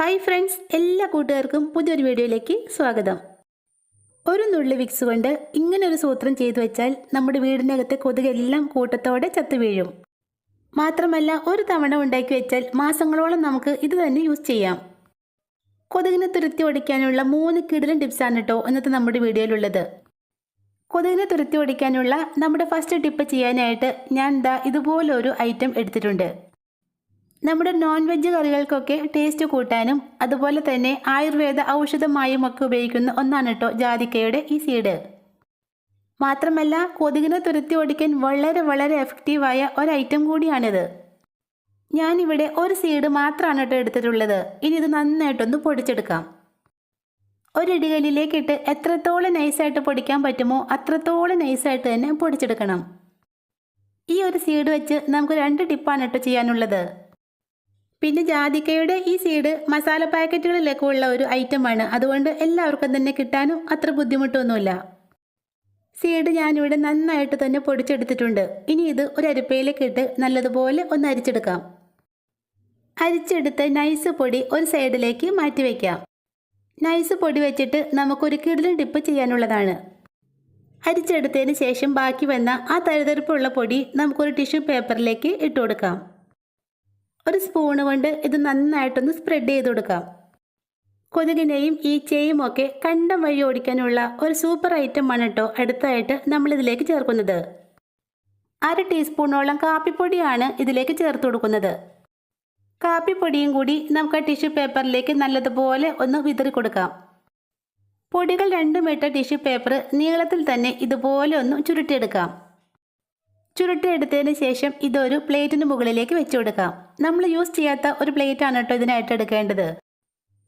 Hi friends, എല്ലാ കൂട്ടുകാർക്കും പുതിയൊരു വീഡിയോയിലേക്ക് സ്വാഗതം. ഒരു നുള്ളി വിക്സ് കൊണ്ട് ഇങ്ങനൊരു സൂത്രം ചെയ്തു വെച്ചാൽ നമ്മുടെ വീടിനകത്തെ കൊതുകെല്ലാം കൂട്ടത്തോടെ ചത്തു വീഴും. മാത്രമല്ല, ഒരു തവണ ഉണ്ടാക്കി വെച്ചാൽ മാസങ്ങളോളം നമുക്ക് ഇത് തന്നെ യൂസ് ചെയ്യാം. കൊതുകിനെ തുരത്തി ഓടിക്കാനുള്ള 3 കിടിലൻ ടിപ്സാണ് കേട്ടോ ഇന്നത്തെ നമ്മുടെ വീഡിയോയിലുള്ളത്. കൊതുകിനെ തുരത്തി ഓടിക്കാനുള്ള നമ്മുടെ ഫസ്റ്റ് ടിപ്പ് ചെയ്യാനായിട്ട് ഞാൻ ഇതുപോലൊരു ഐറ്റം എടുത്തിട്ടുണ്ട്. നമ്മുടെ നോൺ വെജ് കറികൾക്കൊക്കെ ടേസ്റ്റ് കൂട്ടാനും അതുപോലെ തന്നെ ആയുർവേദ ഔഷധമായും ഒക്കെ ഉപയോഗിക്കുന്ന ഒന്നാണ് കേട്ടോ ജാതിക്കയുടെ ഈ സീഡ്. മാത്രമല്ല, കൊതുകിനെ തുരത്തി ഓടിക്കാൻ വളരെ വളരെ എഫക്റ്റീവായ ഒരു ഐറ്റം കൂടിയാണിത്. ഞാനിവിടെ ഒരു സീഡ് മാത്രമാണ് കേട്ടോ എടുത്തിട്ടുള്ളത്. ഇനി ഇത് നന്നായിട്ടൊന്ന് പൊടിച്ചെടുക്കാം. ഒരു ഇടികല്ലിലേക്കിട്ട് എത്രത്തോളം നൈസായിട്ട് പൊടിക്കാൻ പറ്റുമോ അത്രത്തോളം നൈസായിട്ട് തന്നെ പൊടിച്ചെടുക്കണം. ഈ ഒരു സീഡ് വെച്ച് നമുക്ക് 2 ടിപ്പാണ് കേട്ടോ ചെയ്യാനുള്ളത്. പിന്നെ ജാതിക്കയുടെ ഈ സീഡ് മസാല പാക്കറ്റുകളിലൊക്കെ ഉള്ള ഒരു ഐറ്റമാണ്. അതുകൊണ്ട് എല്ലാവർക്കും തന്നെ കിട്ടാനും അത്ര ബുദ്ധിമുട്ടൊന്നുമില്ല. സീഡ് ഞാനിവിടെ നന്നായിട്ട് തന്നെ പൊടിച്ചെടുത്തിട്ടുണ്ട്. ഇനി ഇത് ഒരു അരിപ്പയിലേക്ക് ഇട്ട് നല്ലതുപോലെ ഒന്ന് അരിച്ചെടുക്കാം. അരിച്ചെടുത്ത് നൈസ് പൊടി ഒരു സൈഡിലേക്ക് മാറ്റി വയ്ക്കാം. നൈസ് പൊടി വെച്ചിട്ട് നമുക്കൊരു കിടിലൻ ടിപ്പ് ചെയ്യാനുള്ളതാണ്. അരിച്ചെടുത്തതിന് ശേഷം ബാക്കി വന്ന ആ തരിതരിപ്പുള്ള പൊടി നമുക്കൊരു ടിഷ്യൂ പേപ്പറിലേക്ക് ഇട്ട് കൊടുക്കാം. ഒരു സ്പൂണ് കൊണ്ട് ഇത് നന്നായിട്ടൊന്ന് സ്പ്രെഡ് ചെയ്ത് കൊടുക്കാം. കൊതുകിനെയും ഈച്ചയും ഒക്കെ കണ്ടം വഴി ഓടിക്കാനുള്ള ഒരു സൂപ്പർ ഐറ്റമാണ് കേട്ടോ അടുത്തായിട്ട് നമ്മളിതിലേക്ക് ചേർക്കുന്നത്. 1/2 ടീസ്പൂണോളം കാപ്പിപ്പൊടിയാണ് ഇതിലേക്ക് ചേർത്ത് കൊടുക്കുന്നത്. കാപ്പിപ്പൊടിയും കൂടി നമുക്ക് ആ ടിഷ്യൂ പേപ്പറിലേക്ക് നല്ലതുപോലെ ഒന്ന് വിതറി കൊടുക്കാം. പൊടികൾ 2 ഇട്ട ടിഷ്യൂ പേപ്പർ നീളത്തിൽ തന്നെ ഇതുപോലെ ഒന്ന് ചുരുട്ടിയെടുക്കാം. ചുരുട്ടിയെടുത്തതിന് ശേഷം ഇതൊരു പ്ലേറ്റിന് മുകളിലേക്ക് വെച്ചു കൊടുക്കാം. നമ്മൾ യൂസ് ചെയ്യാത്ത ഒരു പ്ലേറ്റാണ് കേട്ടോ ഇതിനായിട്ട് എടുക്കേണ്ടത്.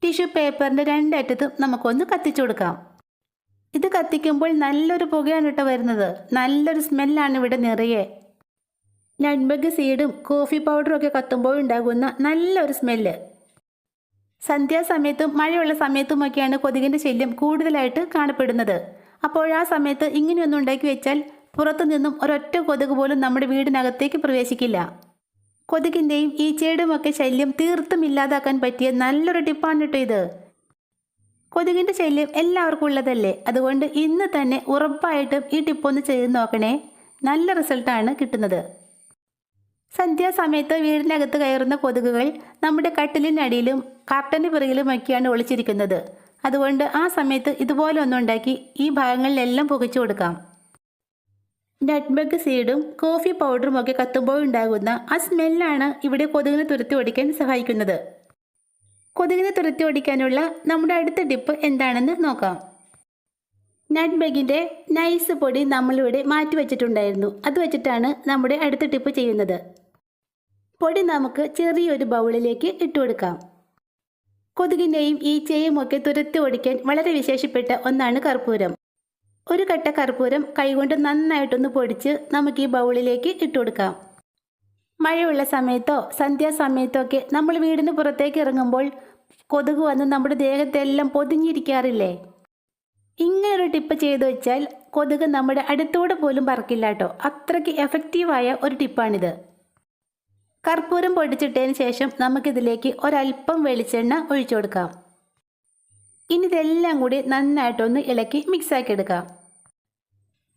ടിഷ്യൂ പേപ്പറിൻ്റെ 2 അറ്റത്തും നമുക്കൊന്ന് കത്തിച്ചു കൊടുക്കാം. ഇത് കത്തിക്കുമ്പോൾ നല്ലൊരു പുകയാണ് കേട്ടോ വരുന്നത്. നല്ലൊരു സ്മെല്ലാണ് ഇവിടെ നിറയെ. നട്ട്മെഗ് സീഡും കോഫി പൗഡറും ഒക്കെ കത്തുമ്പോൾ ഉണ്ടാകുന്ന നല്ലൊരു സ്മെല്ല്. സന്ധ്യാസമയത്തും മഴയുള്ള സമയത്തുമൊക്കെയാണ് കൊതുകിൻ്റെ ശല്യം കൂടുതലായിട്ട് കാണപ്പെടുന്നത്. അപ്പോൾ ആ സമയത്ത് ഇങ്ങനെയൊന്നും ഉണ്ടാക്കി വെച്ചാൽ പുറത്തു നിന്നും ഒരൊറ്റ കൊതുക് പോലും നമ്മുടെ വീടിനകത്തേക്ക് പ്രവേശിക്കില്ല. കൊതുകിൻ്റെയും ഈച്ചയുടെയും ഒക്കെ ശല്യം തീർത്തും ഇല്ലാതാക്കാൻ പറ്റിയ നല്ലൊരു ടിപ്പാണ് കേട്ടോ ഇത്. കൊതുകിൻ്റെ ശല്യം എല്ലാവർക്കും ഉള്ളതല്ലേ. അതുകൊണ്ട് ഇന്ന് തന്നെ ഉറപ്പായിട്ടും ഈ ടിപ്പൊന്ന് ചെയ്ത് നോക്കണേ. നല്ല റിസൾട്ടാണ് കിട്ടുന്നത്. സന്ധ്യാസമയത്ത് വീടിനകത്ത് കയറുന്ന കൊതുകുകൾ നമ്മുടെ കട്ടിലിനടിയിലും കർട്ടന് പിറകിലുമൊക്കെയാണ് ഒളിച്ചിരിക്കുന്നത്. അതുകൊണ്ട് ആ സമയത്ത് ഇതുപോലെ ഒന്നുണ്ടാക്കി ഈ ഭാഗങ്ങളിലെല്ലാം പുകച്ചു കൊടുക്കാം. നട്ട്മെഗ് സീഡും കോഫി പൗഡറും ഒക്കെ കത്തുമ്പോൾ ഉണ്ടാകുന്ന ആ സ്മെല്ലാണ് ഇവിടെ കൊതുകിനെ തുരത്തി ഓടിക്കാൻ സഹായിക്കുന്നത്. കൊതുകിനെ തുരത്തി ഓടിക്കാനുള്ള നമ്മുടെ അടുത്ത ടിപ്പ് എന്താണെന്ന് നോക്കാം. നട്ട്മെഗിൻ്റെ നൈസ് പൊടി നമ്മളിവിടെ മാറ്റി വെച്ചിട്ടുണ്ടായിരുന്നു. അത് വെച്ചിട്ടാണ് നമ്മുടെ അടുത്ത ടിപ്പ് ചെയ്യുന്നത്. പൊടി നമുക്ക് ചെറിയൊരു ബൗളിലേക്ക് ഇട്ട് കൊടുക്കാം. കൊതുകിനെയും ഈച്ചയും ഒക്കെ തുരത്തി ഓടിക്കാൻ വളരെ വിശേഷപ്പെട്ട ഒന്നാണ് കർപ്പൂരം. ഒരു കട്ട കർപ്പൂരം കൈകൊണ്ട് നന്നായിട്ടൊന്ന് പൊടിച്ച് നമുക്ക് ഈ ബൗളിലേക്ക് ഇട്ട് കൊടുക്കാം. മഴയുള്ള സമയത്തോ സന്ധ്യാസമയത്തോ ഒക്കെ നമ്മൾ വീടിന് പുറത്തേക്ക് ഇറങ്ങുമ്പോൾ കൊതുക് വന്ന് നമ്മുടെ ദേഹത്തെല്ലാം പൊതിഞ്ഞിരിക്കാറില്ലേ. ഇങ്ങനൊരു ടിപ്പ് ചെയ്തു വെച്ചാൽ കൊതുക് നമ്മുടെ അടുത്തൂടെ പോലും പറക്കില്ല കേട്ടോ. അത്രയ്ക്ക് എഫക്റ്റീവായ ഒരു ടിപ്പാണിത്. കർപ്പൂരം പൊടിച്ചിട്ടതിന് ശേഷം നമുക്കിതിലേക്ക് ഒരല്പം വെളിച്ചെണ്ണ ഒഴിച്ചു കൊടുക്കാം. ഇനി ഇതെല്ലാം കൂടി നന്നായിട്ടൊന്ന് ഇളക്കി മിക്സാക്കി എടുക്കാം.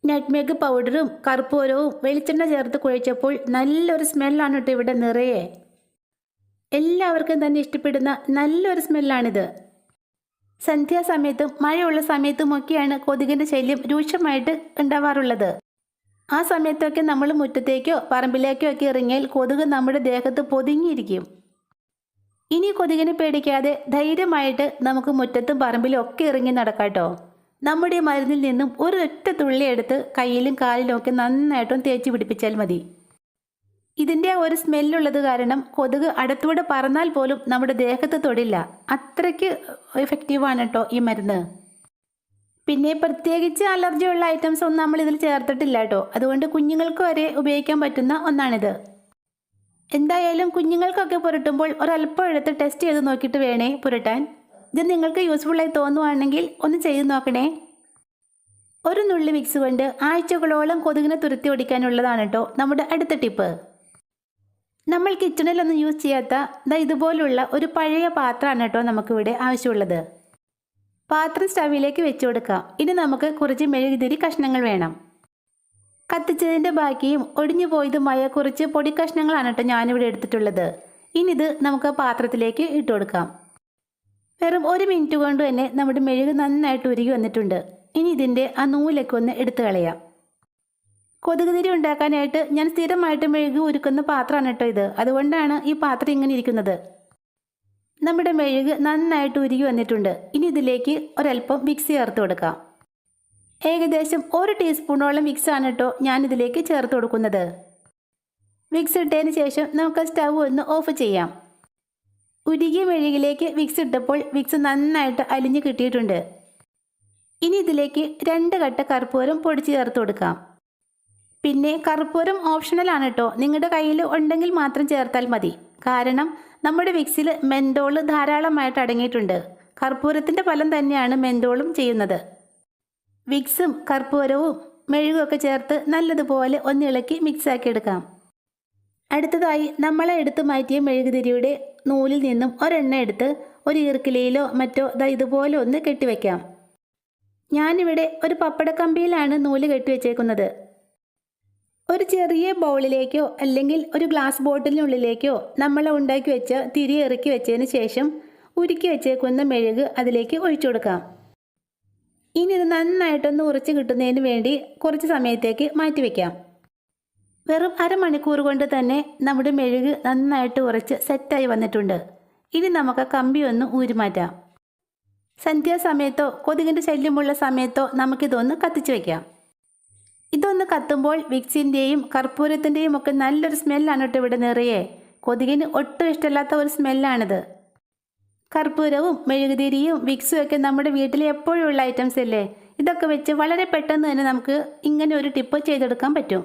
നട്ട്മെഗ് പൗഡറും കർപ്പൂരവും വെളിച്ചെണ്ണ ചേർത്ത് കുഴച്ചപ്പോൾ നല്ലൊരു സ്മെല്ലാണ് കേട്ടോ ഇവിടെ നിറയെ. എല്ലാവർക്കും തന്നെ ഇഷ്ടപ്പെടുന്ന നല്ലൊരു സ്മെല്ലാണിത്. സന്ധ്യാസമയത്തും മഴയുള്ള സമയത്തുമൊക്കെയാണ് കൊതുകിൻ്റെ ശല്യം രൂക്ഷമായിട്ട് ഉണ്ടാവാറുള്ളത്. ആ സമയത്തൊക്കെ നമ്മൾ മുറ്റത്തേക്കോ പറമ്പിലേക്കോ ഒക്കെ ഇറങ്ങിയാൽ കൊതുക് നമ്മുടെ ദേഹത്ത് പൊതിഞ്ഞിരിക്കും. ഇനി കൊതുകിനെ പേടിക്കാതെ ധൈര്യമായിട്ട് നമുക്ക് മുറ്റത്തും പറമ്പിലും ഒക്കെ ഇറങ്ങി നടക്കാട്ടോ. നമ്മുടെ മരുന്നിൽ നിന്നും ഒരൊറ്റ തുള്ളി എടുത്ത് കയ്യിലും കാലിലും ഒക്കെ നന്നായിട്ടും തേച്ച് പിടിപ്പിച്ചാൽ മതി. ഇതിൻ്റെ ഒരു സ്മെല്ലുള്ളത് കാരണം കൊതുക് അടുത്തൂടെ പറന്നാൽ പോലും നമ്മുടെ ദേഹത്ത് തൊടില്ല. അത്രയ്ക്ക് എഫക്റ്റീവാണ് കേട്ടോ ഈ മരുന്ന്. പിന്നെ പ്രത്യേകിച്ച് അലർജിയുള്ള ഐറ്റംസ് ഒന്നും നമ്മളിതിൽ ചേർത്തിട്ടില്ല കേട്ടോ. അതുകൊണ്ട് കുഞ്ഞുങ്ങൾക്ക് വരെ ഉപയോഗിക്കാൻ പറ്റുന്ന ഒന്നാണിത്. എന്തായാലും കുഞ്ഞുങ്ങൾക്കൊക്കെ പുരട്ടുമ്പോൾ ഒരല്പം എടുത്ത് ടെസ്റ്റ് ചെയ്ത് നോക്കിയിട്ട് വേണേ പുരട്ടാൻ. ഇത് നിങ്ങൾക്ക് യൂസ്ഫുള്ളായി തോന്നുവാണെങ്കിൽ ഒന്ന് ചെയ്ത് നോക്കണേ. ഒരു നുള്ളി മിക്സ് കൊണ്ട് ആഴ്ചകളോളം കൊതുകിനെ തുരത്തി ഓടിക്കാനുള്ളതാണ് കേട്ടോ നമ്മുടെ അടുത്ത ടിപ്പ്. നമ്മൾ കിച്ചണിലൊന്നും യൂസ് ചെയ്യാത്ത ഇതുപോലുള്ള ഒരു പഴയ പാത്രമാണ് കേട്ടോ നമുക്കിവിടെ ആവശ്യമുള്ളത്. പാത്രം സ്റ്റവിലേക്ക് വെച്ച് കൊടുക്കാം. ഇനി നമുക്ക് കുറച്ച് മെഴുകുതിരി കഷ്ണങ്ങൾ വേണം. കത്തിച്ചതിൻ്റെ ബാക്കിയും ഒടിഞ്ഞു പോയതുമായ കുറച്ച് പൊടി കഷ്ണങ്ങളാണ് കേട്ടോ ഞാനിവിടെ എടുത്തിട്ടുള്ളത്. ഇനി ഇത് നമുക്ക് പാത്രത്തിലേക്ക് ഇട്ട് കൊടുക്കാം. വെറും 1 മിനിറ്റ് കൊണ്ട് തന്നെ നമ്മുടെ മെഴുക് നന്നായിട്ട് ഉരുകി വന്നിട്ടുണ്ട്. ഇനി ഇതിൻ്റെ ആ നൂലൊക്കെ ഒന്ന് എടുത്തു കളയാം. കൊതുകുതിരി ഉണ്ടാക്കാനായിട്ട് ഞാൻ സ്ഥിരമായിട്ട് മെഴുക് ഉരുക്കുന്ന പാത്രമാണ് കേട്ടോ ഇത്. അതുകൊണ്ടാണ് ഈ പാത്രം ഇങ്ങനെ ഇരിക്കുന്നത്. നമ്മുടെ മെഴുക് നന്നായിട്ട് ഉരുകി വന്നിട്ടുണ്ട്. ഇനി ഇതിലേക്ക് ഒരല്പം വിക്സ് ചേർത്ത് കൊടുക്കാം. ഏകദേശം 1 ടീസ്പൂണോളം വിക്സാണ് കേട്ടോ ഞാനിതിലേക്ക് ചേർത്ത് കൊടുക്കുന്നത്. വിക്സ് ഇട്ടതിന് ശേഷം നമുക്ക് സ്റ്റൗ ഒന്ന് ഓഫ് ചെയ്യാം. ഉരുകിയ മെഴുകിലേക്ക് വിക്സ് ഇട്ടപ്പോൾ വിക്സ് നന്നായിട്ട് അലിഞ്ഞ് കിട്ടിയിട്ടുണ്ട്. ഇനി ഇതിലേക്ക് 2 കട്ട കർപ്പൂരം പൊടിച്ച് ചേർത്ത് കൊടുക്കാം. പിന്നെ കർപ്പൂരം ഓപ്ഷണലാണ് കേട്ടോ, നിങ്ങളുടെ കയ്യിൽ ഉണ്ടെങ്കിൽ മാത്രം ചേർത്താൽ മതി. കാരണം നമ്മുടെ വിക്സിൽ മെന്തോൾ ധാരാളമായിട്ട് അടങ്ങിയിട്ടുണ്ട്. കർപ്പൂരത്തിൻ്റെ ഫലം തന്നെയാണ് മെന്തോളും ചെയ്യുന്നത്. വിക്സും കർപ്പൂരവും മെഴുകുമൊക്കെ ചേർത്ത് നല്ലതുപോലെ ഒന്ന് ഇളക്കി മിക്സാക്കി എടുക്കാം. അടുത്തതായി നമ്മളെ എടുത്ത് മാറ്റിയ മെഴുകുതിരിയുടെ നൂലിൽ നിന്നും ഒരെണ്ണ എടുത്ത് ഒരു ഈർക്കിലയിലോ മറ്റോ ഇതുപോലെ ഒന്ന് കെട്ടിവെക്കാം. ഞാനിവിടെ ഒരു പപ്പടക്കമ്പിയിലാണ് നൂല് കെട്ടിവെച്ചേക്കുന്നത്. ഒരു ചെറിയ ബൗളിലേക്കോ അല്ലെങ്കിൽ ഒരു ഗ്ലാസ് ബോട്ടിലിനുള്ളിലേക്കോ നമ്മൾ ഉണ്ടാക്കി വെച്ച തിരി ഇറക്കി വെച്ചതിന് ശേഷം ഉരുക്കി വെച്ചേക്കുന്ന മെഴുക് അതിലേക്ക് ഒഴിച്ചു കൊടുക്കാം. ഇനി ഇത് നന്നായിട്ടൊന്ന് ഉറച്ച് കിട്ടുന്നതിന് വേണ്ടി കുറച്ച് സമയത്തേക്ക് മാറ്റിവെക്കാം. വെറും അരമണിക്കൂർ കൊണ്ട് തന്നെ നമ്മുടെ മെഴുക് നന്നായിട്ട് ഉറച്ച് സെറ്റായി വന്നിട്ടുണ്ട്. ഇനി നമുക്ക് കമ്പി ഒന്ന് ഊരിമാറ്റാം. സന്ധ്യാസമയത്തോ കൊതുകിൻ്റെ ശല്യമുള്ള സമയത്തോ നമുക്കിതൊന്ന് കത്തിച്ച് വയ്ക്കാം. ഇതൊന്ന് കത്തുമ്പോൾ വിക്സിൻ്റെയും കർപ്പൂരത്തിൻ്റെയും ഒക്കെ നല്ലൊരു സ്മെല്ലാണ് കേട്ടോ ഇവിടെ നിറയെ. കൊതുകിന് ഒട്ടും ഇഷ്ടമില്ലാത്ത ഒരു സ്മെല്ലാണിത്. കർപ്പൂരവും മെഴുകുതിരിയും വിക്സും ഒക്കെ നമ്മുടെ വീട്ടിൽ എപ്പോഴും ഉള്ള ഐറ്റംസ് അല്ലേ. ഇതൊക്കെ വെച്ച് വളരെ പെട്ടെന്ന് തന്നെ നമുക്ക് ഇങ്ങനെ ഒരു ടിപ്പ് ചെയ്തെടുക്കാൻ പറ്റും.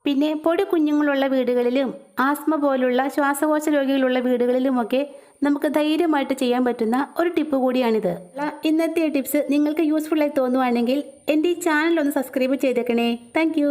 പിന്നെ പൊടി കുഞ്ഞുങ്ങളുള്ള വീടുകളിലും ആസ്മ പോലുള്ള ശ്വാസകോശ രോഗികളുള്ള വീടുകളിലുമൊക്കെ നമുക്ക് ധൈര്യമായിട്ട് ചെയ്യാൻ പറ്റുന്ന ഒരു ടിപ്പ് കൂടിയാണിത്. ഇന്നത്തെ ടിപ്സ് നിങ്ങൾക്ക് യൂസ്ഫുള്ളായി തോന്നുവാണെങ്കിൽ എൻ്റെ ഈ ചാനൽ ഒന്ന് സബ്സ്ക്രൈബ് ചെയ്തേക്കണേ. താങ്ക്